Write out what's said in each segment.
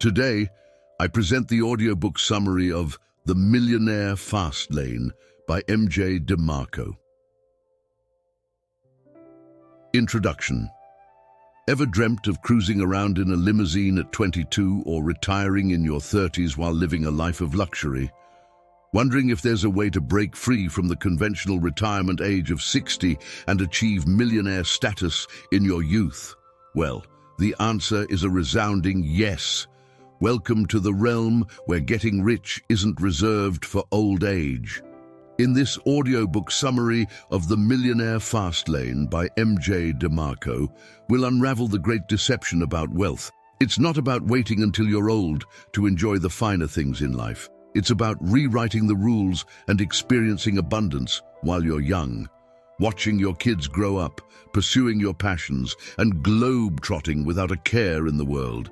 Today, I present the audiobook summary of The Millionaire Fastlane by MJ DeMarco. Introduction. Ever dreamt of cruising around in a limousine at 22 or retiring in your 30s while living a life of luxury? Wondering if there's a way to break free from the conventional retirement age of 60 and achieve millionaire status in your youth? Well, the answer is a resounding yes. Welcome to the realm where getting rich isn't reserved for old age. In this audiobook summary of The Millionaire Fastlane by MJ DeMarco, we'll unravel the great deception about wealth. It's not about waiting until you're old to enjoy the finer things in life. It's about rewriting the rules and experiencing abundance while you're young. Watching your kids grow up, pursuing your passions, and globe-trotting without a care in the world.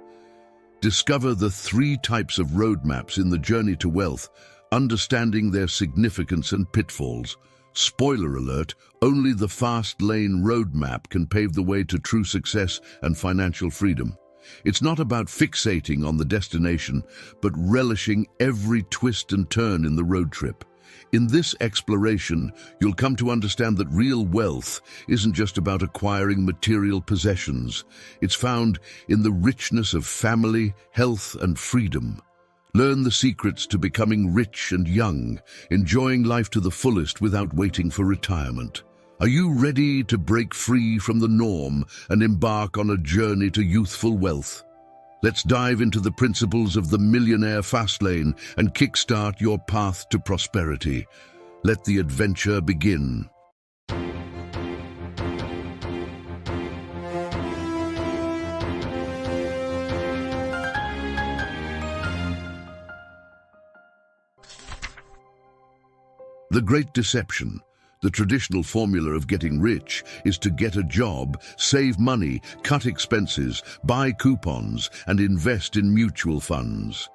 Discover the 3 types of roadmaps in the journey to wealth, understanding their significance and pitfalls. Spoiler alert, only the Fast Lane roadmap can pave the way to true success and financial freedom. It's not about fixating on the destination, but relishing every twist and turn in the road trip. In this exploration, you'll come to understand that real wealth isn't just about acquiring material possessions. It's found in the richness of family, health, and freedom. Learn the secrets to becoming rich and young, enjoying life to the fullest without waiting for retirement. Are you ready to break free from the norm and embark on a journey to youthful wealth? Let's dive into the principles of the Millionaire Fastlane and kickstart your path to prosperity. Let the adventure begin. The Great Deception. The traditional formula of getting rich is to get a job, save money, cut expenses, buy coupons, and invest in mutual funds.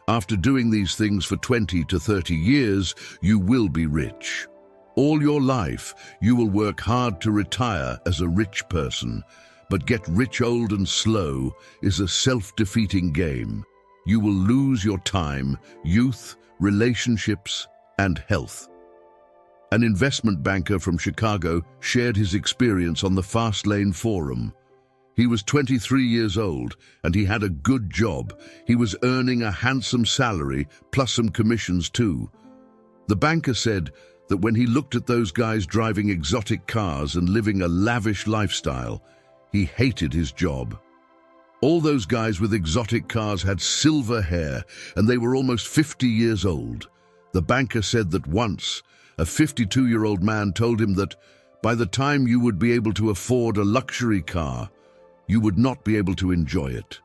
After doing these things for 20 to 30 years, you will be rich. All your life, you will work hard to retire as a rich person, but get rich old and slow is a self-defeating game. You will lose your time, youth, relationships, and health. An investment banker from Chicago shared his experience on the Fastlane forum. He was 23 years old and he had a good job. He was earning a handsome salary plus some commissions too. The banker said that when he looked at those guys driving exotic cars and living a lavish lifestyle, he hated his job. All those guys with exotic cars had silver hair and they were almost 50 years old. The banker said that once, a 52-year-old man told him that by the time you would be able to afford a luxury car, you would not be able to enjoy it.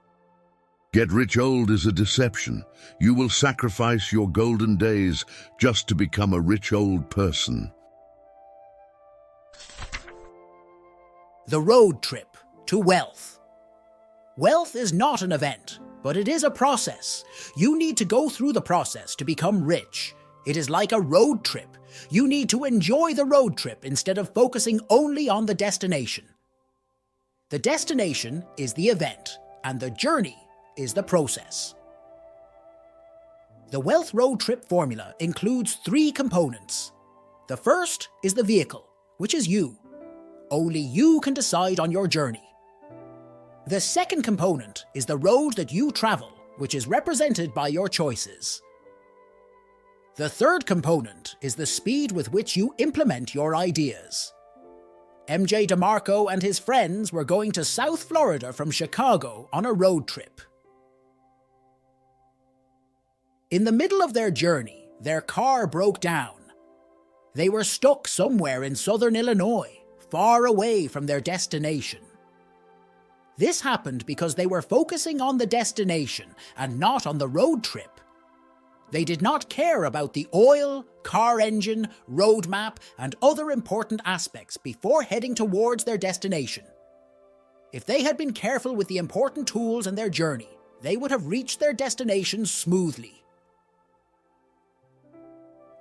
Get rich old is a deception. You will sacrifice your golden days just to become a rich old person. The road trip to wealth. Wealth is not an event, but it is a process. You need to go through the process to become rich. It is like a road trip. You need to enjoy the road trip instead of focusing only on the destination. The destination is the event, and the journey is the process. The wealth road trip formula includes 3 components. The first is the vehicle, which is you. Only you can decide on your journey. The second component is the road that you travel, which is represented by your choices. The third component is the speed with which you implement your ideas. MJ DeMarco and his friends were going to South Florida from Chicago on a road trip. In the middle of their journey, their car broke down. They were stuck somewhere in southern Illinois, far away from their destination. This happened because they were focusing on the destination and not on the road trip. They did not care about the oil, car engine, roadmap, and other important aspects before heading towards their destination. If they had been careful with the important tools in their journey, they would have reached their destination smoothly.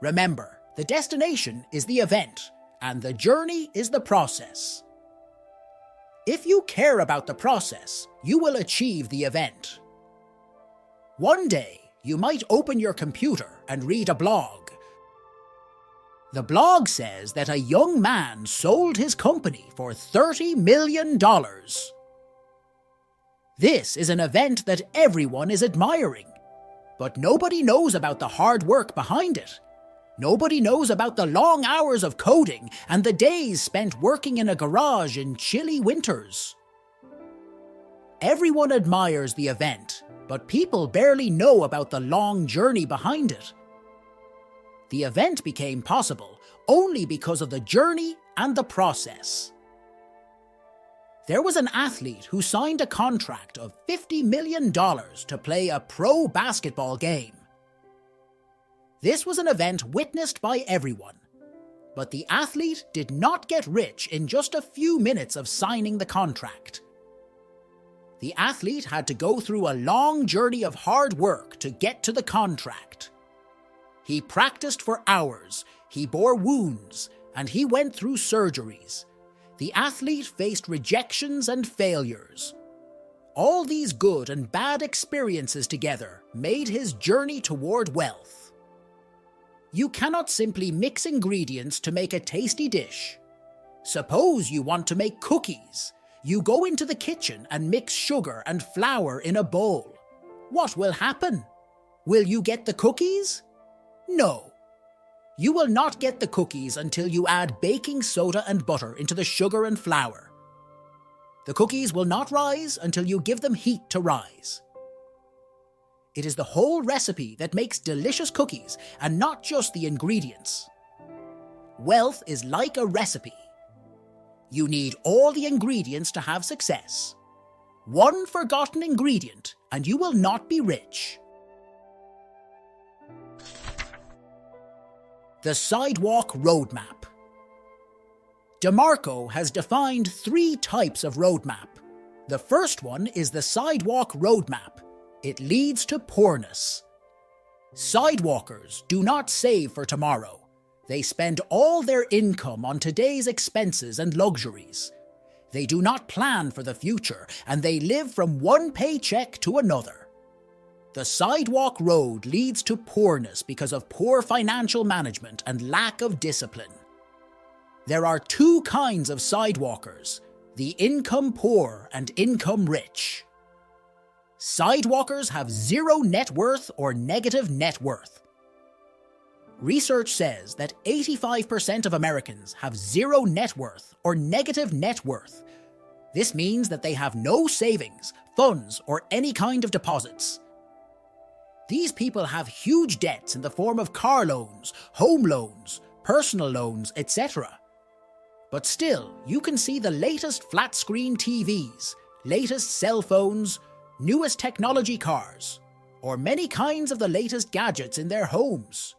Remember, the destination is the event, and the journey is the process. If you care about the process, you will achieve the event. One day, you might open your computer and read a blog. The blog says that a young man sold his company for $30 million. This is an event that everyone is admiring, but nobody knows about the hard work behind it. Nobody knows about the long hours of coding and the days spent working in a garage in chilly winters. Everyone admires the event, but people barely know about the long journey behind it. The event became possible only because of the journey and the process. There was an athlete who signed a contract of $50 million to play a pro basketball game. This was an event witnessed by everyone, but the athlete did not get rich in just a few minutes of signing the contract. The athlete had to go through a long journey of hard work to get to the contract. He practiced for hours, he bore wounds, and he went through surgeries. The athlete faced rejections and failures. All these good and bad experiences together made his journey toward wealth. You cannot simply mix ingredients to make a tasty dish. Suppose you want to make cookies. You go into the kitchen and mix sugar and flour in a bowl. What will happen? Will you get the cookies? No. You will not get the cookies until you add baking soda and butter into the sugar and flour. The cookies will not rise until you give them heat to rise. It is the whole recipe that makes delicious cookies and not just the ingredients. Wealth is like a recipe. You need all the ingredients to have success. One forgotten ingredient and you will not be rich. The Sidewalk Roadmap. DeMarco has defined 3 types of roadmap. The first one is the Sidewalk Roadmap. It leads to poorness. Sidewalkers do not save for tomorrow. They spend all their income on today's expenses and luxuries. They do not plan for the future, and they live from one paycheck to another. The sidewalk road leads to poorness because of poor financial management and lack of discipline. There are 2 kinds of sidewalkers, the income poor and income rich. Sidewalkers have 0 net worth or negative net worth. Research says that 85% of Americans have 0 net worth or negative net worth. This means that they have no savings, funds, or any kind of deposits. These people have huge debts in the form of car loans, home loans, personal loans, etc. But still, you can see the latest flat-screen TVs, latest cell phones, newest technology cars, or many kinds of the latest gadgets in their homes.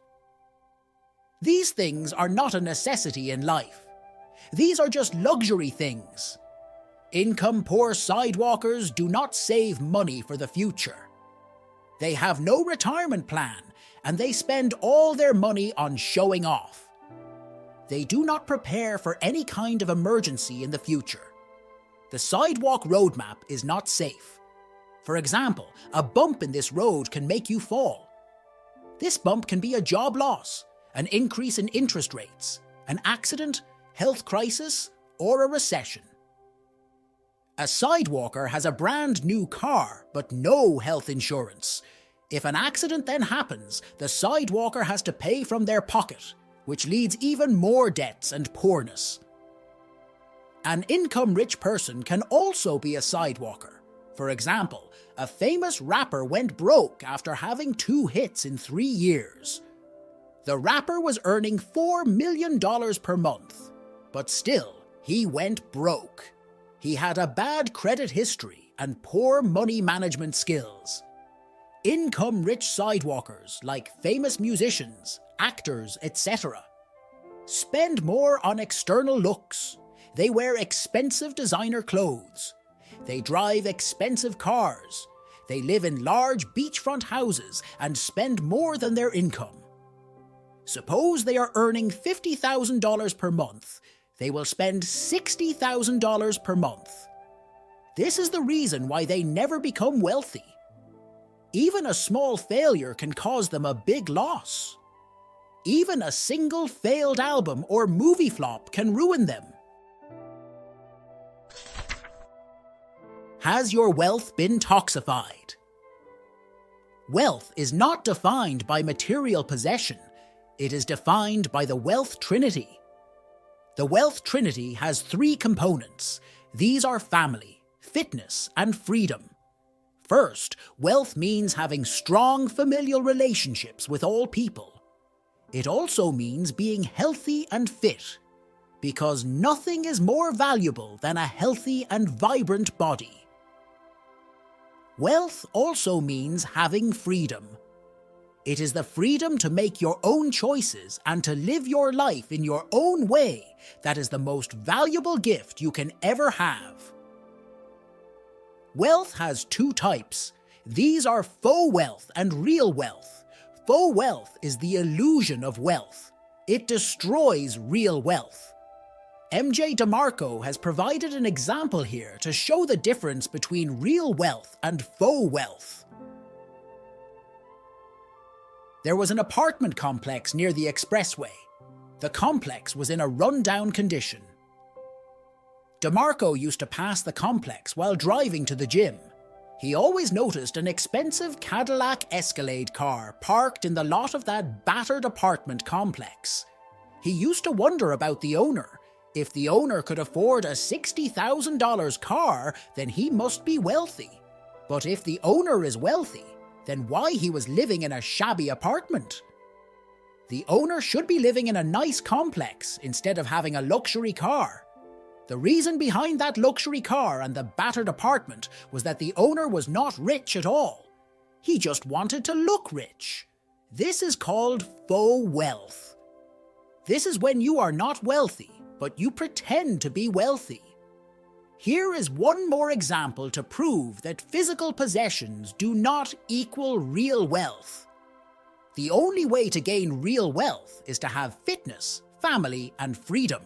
These things are not a necessity in life. These are just luxury things. Income-poor sidewalkers do not save money for the future. They have no retirement plan, and they spend all their money on showing off. They do not prepare for any kind of emergency in the future. The sidewalk roadmap is not safe. For example, a bump in this road can make you fall. This bump can be a job loss, an increase in interest rates, an accident, health crisis, or a recession. A sidewalker has a brand new car, but no health insurance. If an accident then happens, the sidewalker has to pay from their pocket, which leads even more debts and poorness. An income-rich person can also be a sidewalker. For example, a famous rapper went broke after having 2 hits in 3 years. The rapper was earning $4 million per month, but still, he went broke. He had a bad credit history and poor money management skills. Income-rich sidewalkers, like famous musicians, actors, etc., spend more on external looks. They wear expensive designer clothes. They drive expensive cars. They live in large beachfront houses and spend more than their income. Suppose they are earning $50,000 per month. They will spend $60,000 per month. This is the reason why they never become wealthy. Even a small failure can cause them a big loss. Even a single failed album or movie flop can ruin them. Has your wealth been toxified? Wealth is not defined by material possession. It is defined by the wealth trinity. The wealth trinity has 3 components. These are family, fitness, and freedom. First, wealth means having strong familial relationships with all people. It also means being healthy and fit, because nothing is more valuable than a healthy and vibrant body. Wealth also means having freedom. It is the freedom to make your own choices and to live your life in your own way that is the most valuable gift you can ever have. Wealth has 2 types. These are faux wealth and real wealth. Faux wealth is the illusion of wealth. It destroys real wealth. MJ DeMarco has provided an example here to show the difference between real wealth and faux wealth. There was an apartment complex near the expressway. The complex was in a run-down condition. DeMarco used to pass the complex while driving to the gym. He always noticed an expensive Cadillac Escalade car parked in the lot of that battered apartment complex. He used to wonder about the owner. If the owner could afford a $60,000 car, then he must be wealthy. But if the owner is wealthy, then why he was living in a shabby apartment? The owner should be living in a nice complex instead of having a luxury car. The reason behind that luxury car and the battered apartment was that the owner was not rich at all. He just wanted to look rich. This is called faux wealth. This is when you are not wealthy, but you pretend to be wealthy. Here is one more example to prove that physical possessions do not equal real wealth. The only way to gain real wealth is to have fitness, family, and freedom.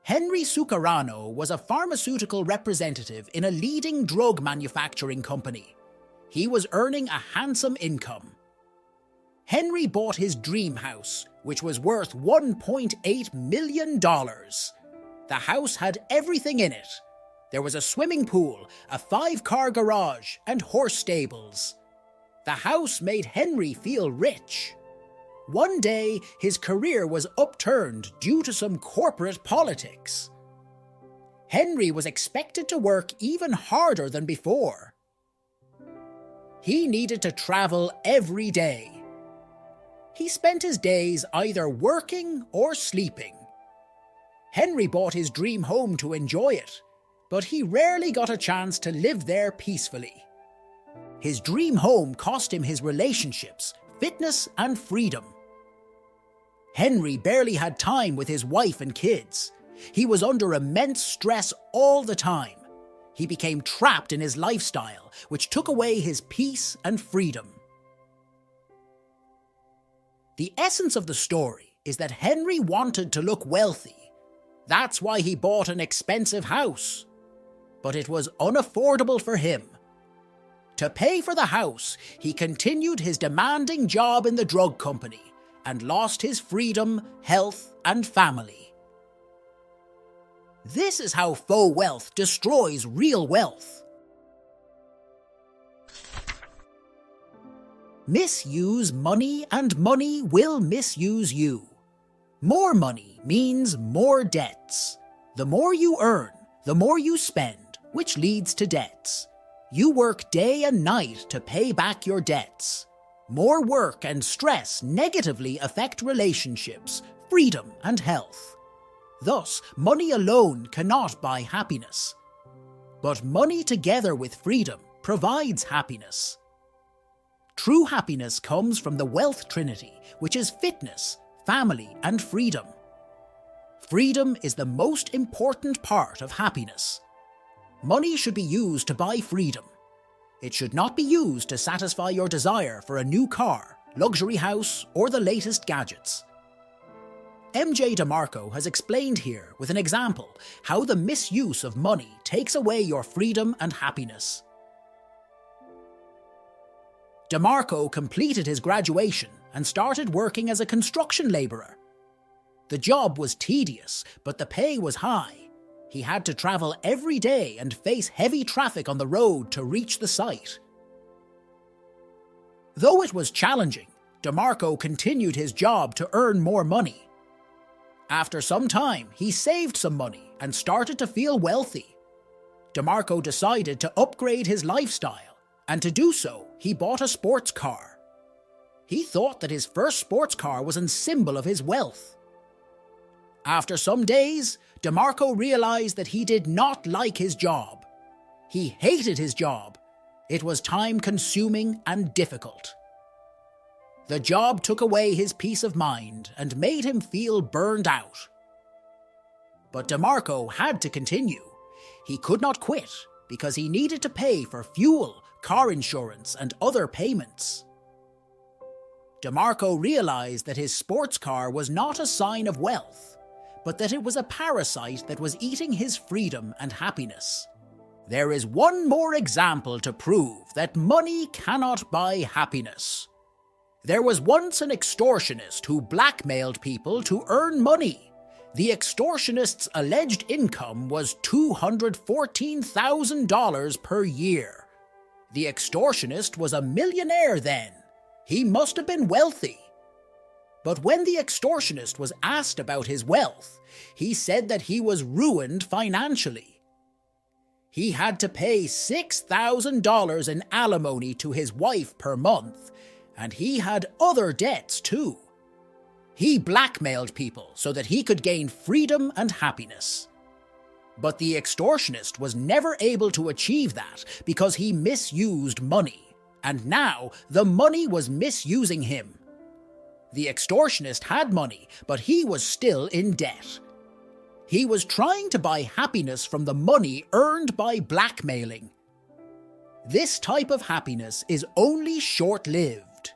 Henry Sucarano was a pharmaceutical representative in a leading drug manufacturing company. He was earning a handsome income. Henry bought his dream house, which was worth $1.8 million. The house had everything in it. There was a swimming pool, a 5-car garage, and horse stables. The house made Henry feel rich. One day, his career was upturned due to some corporate politics. Henry was expected to work even harder than before. He needed to travel every day. He spent his days either working or sleeping. Henry bought his dream home to enjoy it, but he rarely got a chance to live there peacefully. His dream home cost him his relationships, fitness, and freedom. Henry barely had time with his wife and kids. He was under immense stress all the time. He became trapped in his lifestyle, which took away his peace and freedom. The essence of the story is that Henry wanted to look wealthy. That's why he bought an expensive house. But it was unaffordable for him. To pay for the house, he continued his demanding job in the drug company and lost his freedom, health, and family. This is how faux wealth destroys real wealth. Misuse money and money will misuse you. More money means more debts. The more you earn, the more you spend, which leads to debts. You work day and night to pay back your debts. More work and stress negatively affect relationships, freedom, and health. Thus, money alone cannot buy happiness. But money together with freedom provides happiness. True happiness comes from the wealth trinity, which is fitness, family, and freedom. Freedom is the most important part of happiness. Money should be used to buy freedom. It should not be used to satisfy your desire for a new car, luxury house, or the latest gadgets. MJ DeMarco has explained here with an example how the misuse of money takes away your freedom and happiness. DeMarco completed his graduation and started working as a construction laborer. The job was tedious, but the pay was high. He had to travel every day and face heavy traffic on the road to reach the site. Though it was challenging, DeMarco continued his job to earn more money. After some time, he saved some money and started to feel wealthy. DeMarco decided to upgrade his lifestyle, and to do so, he bought a sports car. He thought that his first sports car was a symbol of his wealth. After some days, DeMarco realized that he did not like his job. He hated his job. It was time-consuming and difficult. The job took away his peace of mind and made him feel burned out. But DeMarco had to continue. He could not quit because he needed to pay for fuel, car insurance, and other payments. DeMarco realized that his sports car was not a sign of wealth, but that it was a parasite that was eating his freedom and happiness. There is one more example to prove that money cannot buy happiness. There was once an extortionist who blackmailed people to earn money. The extortionist's alleged income was $214,000 per year. The extortionist was a millionaire then. He must have been wealthy. But when the extortionist was asked about his wealth, he said that he was ruined financially. He had to pay $6,000 in alimony to his wife per month, and he had other debts too. He blackmailed people so that he could gain freedom and happiness. But the extortionist was never able to achieve that because he misused money, and now the money was misusing him. The extortionist had money, but he was still in debt. He was trying to buy happiness from the money earned by blackmailing. This type of happiness is only short-lived.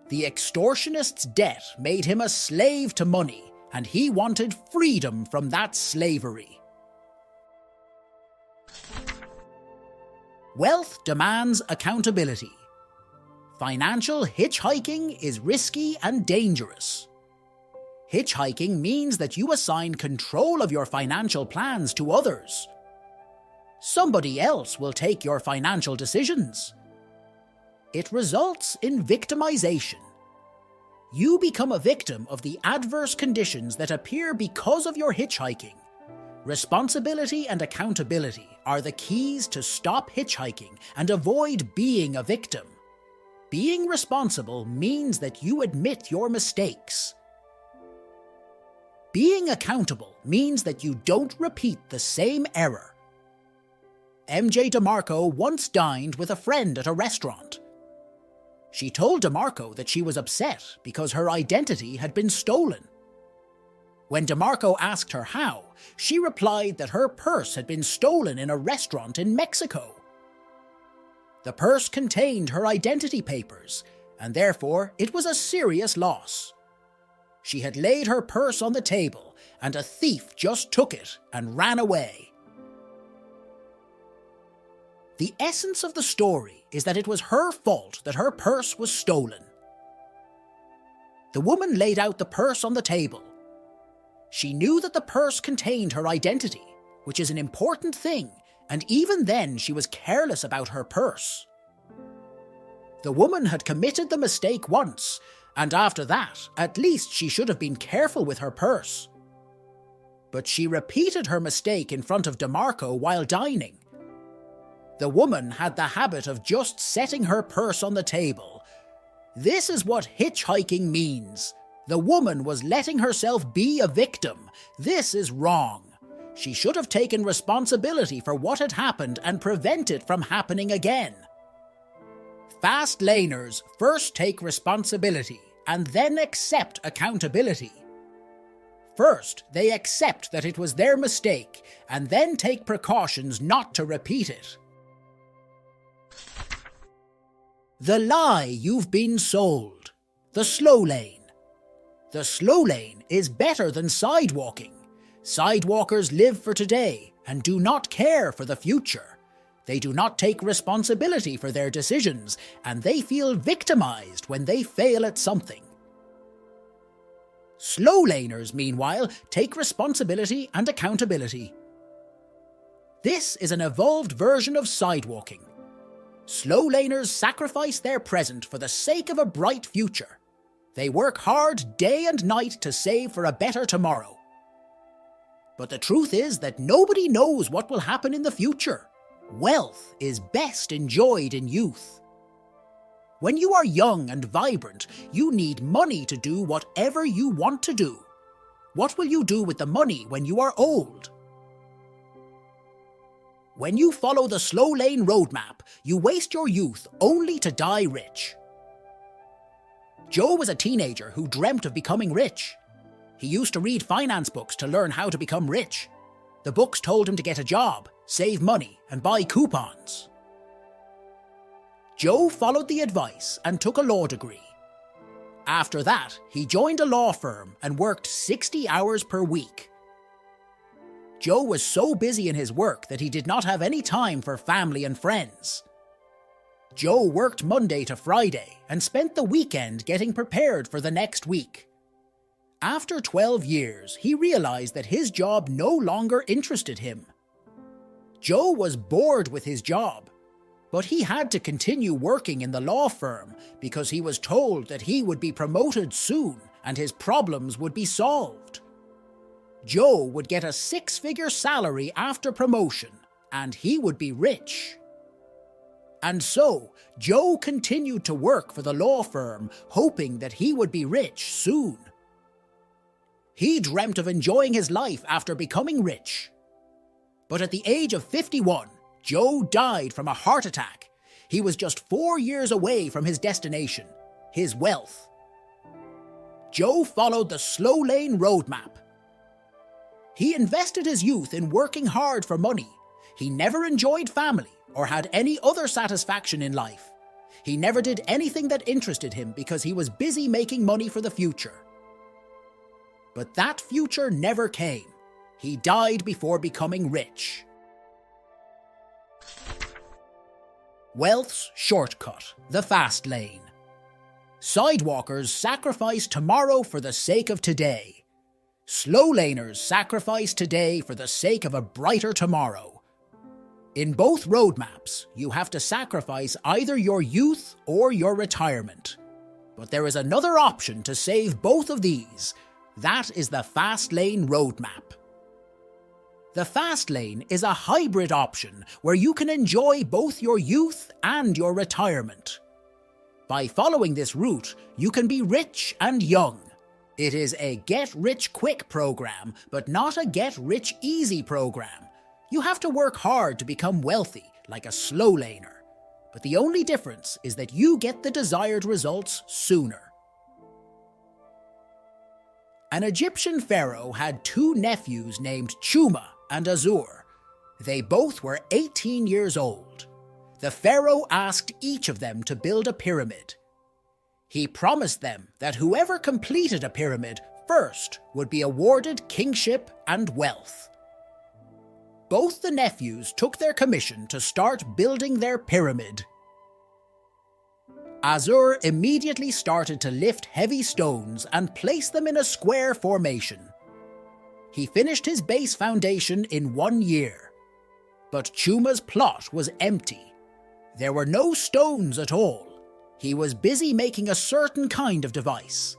The extortionist's debt made him a slave to money, and he wanted freedom from that slavery. Wealth demands accountability. Financial hitchhiking is risky and dangerous. Hitchhiking means that you assign control of your financial plans to others. Somebody else will take your financial decisions. It results in victimization. You become a victim of the adverse conditions that appear because of your hitchhiking. Responsibility and accountability are the keys to stop hitchhiking and avoid being a victim. Being responsible means that you admit your mistakes. Being accountable means that you don't repeat the same error. MJ DeMarco once dined with a friend at a restaurant. She told DeMarco that she was upset because her identity had been stolen. When DeMarco asked her how, she replied that her purse had been stolen in a restaurant in Mexico. The purse contained her identity papers, and therefore it was a serious loss. She had laid her purse on the table, and a thief just took it and ran away. The essence of the story is that it was her fault that her purse was stolen. The woman laid out the purse on the table. She knew that the purse contained her identity, which is an important thing, and even then she was careless about her purse. The woman had committed the mistake once, and after that, at least she should have been careful with her purse. But she repeated her mistake in front of DeMarco while dining. The woman had the habit of just setting her purse on the table. This is what hitchhiking means. The woman was letting herself be a victim. This is wrong. She should have taken responsibility for what had happened and prevent it from happening again. Fast laners first take responsibility and then accept accountability. First, they accept that it was their mistake and then take precautions not to repeat it. The lie you've been sold. The slow lane. The slow lane is better than sidewalking. Sidewalkers live for today and do not care for the future. They do not take responsibility for their decisions, and they feel victimized when they fail at something. Slowlaners, meanwhile, take responsibility and accountability. This is an evolved version of sidewalking. Slowlaners sacrifice their present for the sake of a bright future. They work hard day and night to save for a better tomorrow. But the truth is that nobody knows what will happen in the future. Wealth is best enjoyed in youth. When you are young and vibrant, you need money to do whatever you want to do. What will you do with the money when you are old? When you follow the Slowlane Roadmap, you waste your youth only to die rich. Joe was a teenager who dreamt of becoming rich. He used to read finance books to learn how to become rich. The books told him to get a job, save money, and buy coupons. Joe followed the advice and took a law degree. After that, he joined a law firm and worked 60 hours per week. Joe was so busy in his work that he did not have any time for family and friends. Joe worked Monday to Friday and spent the weekend getting prepared for the next week. After 12 years, he realized that his job no longer interested him. Joe was bored with his job, but he had to continue working in the law firm because he was told that he would be promoted soon and his problems would be solved. Joe would get a 6-figure salary after promotion, and he would be rich. And so, Joe continued to work for the law firm, hoping that he would be rich soon. He dreamt of enjoying his life after becoming rich. But at the age of 51, Joe died from a heart attack. He was just 4 years away from his destination, his wealth. Joe followed the Slowlane Roadmap. He invested his youth in working hard for money. He never enjoyed family or had any other satisfaction in life. He never did anything that interested him because he was busy making money for the future. But that future never came. He died before becoming rich. Wealth's shortcut, the fast lane. Sidewalkers sacrifice tomorrow for the sake of today. Slowlaners sacrifice today for the sake of a brighter tomorrow. In both roadmaps, you have to sacrifice either your youth or your retirement. But there is another option to save both of these. That is the Fastlane Roadmap. The Fastlane is a hybrid option where you can enjoy both your youth and your retirement. By following this route, you can be rich and young. It is a get-rich-quick program, but not a get-rich-easy program. You have to work hard to become wealthy, like a slowlaner. But the only difference is that you get the desired results sooner. An Egyptian pharaoh had 2 nephews named Chuma and Azur. They both were 18 years old. The pharaoh asked each of them to build a pyramid. He promised them that whoever completed a pyramid first would be awarded kingship and wealth. Both the nephews took their commission to start building their pyramid. Azur immediately started to lift heavy stones and place them in a square formation. He finished his base foundation in 1 year. But Chuma's plot was empty. There were no stones at all. He was busy making a certain kind of device.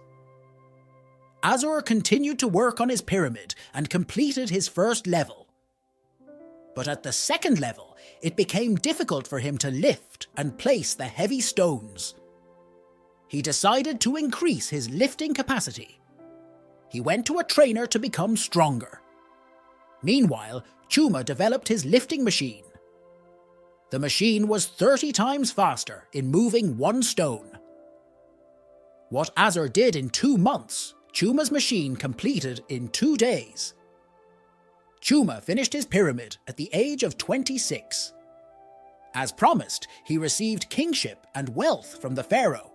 Azur continued to work on his pyramid and completed his first level. But at the second level, it became difficult for him to lift and place the heavy stones. He decided to increase his lifting capacity. He went to a trainer to become stronger. Meanwhile, Chuma developed his lifting machine. The machine was 30 times faster in moving 1 stone. What Azur did in 2 months, Chuma's machine completed in 2 days. Chuma finished his pyramid at the age of 26. As promised, he received kingship and wealth from the pharaoh.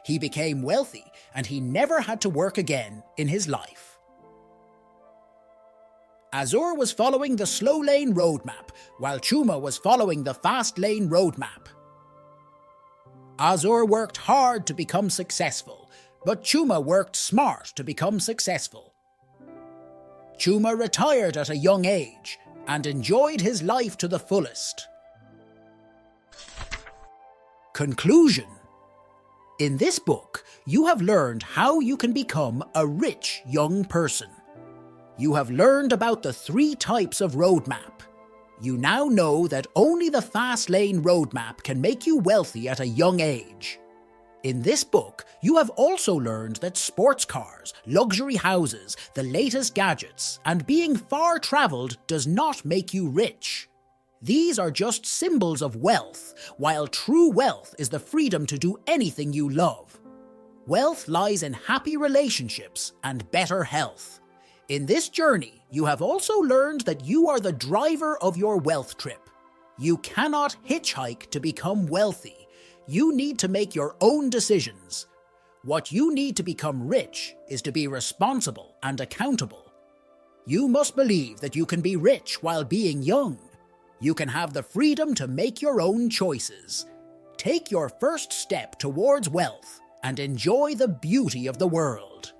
He became wealthy and he never had to work again in his life. Azur was following the Slowlane Roadmap, while Chuma was following the Fastlane Roadmap. Azur worked hard to become successful, but Chuma worked smart to become successful. Chuma retired at a young age and enjoyed his life to the fullest. Conclusion. In this book, you have learned how you can become a rich young person. You have learned about the 3 types of roadmap. You now know that only the Fastlane Roadmap can make you wealthy at a young age. In this book, you have also learned that sports cars, luxury houses, the latest gadgets, and being far-travelled does not make you rich. These are just symbols of wealth, while true wealth is the freedom to do anything you love. Wealth lies in happy relationships and better health. In this journey, you have also learned that you are the driver of your wealth trip. You cannot hitchhike to become wealthy. You need to make your own decisions. What you need to become rich is to be responsible and accountable. You must believe that you can be rich while being young. You can have the freedom to make your own choices. Take your first step towards wealth and enjoy the beauty of the world.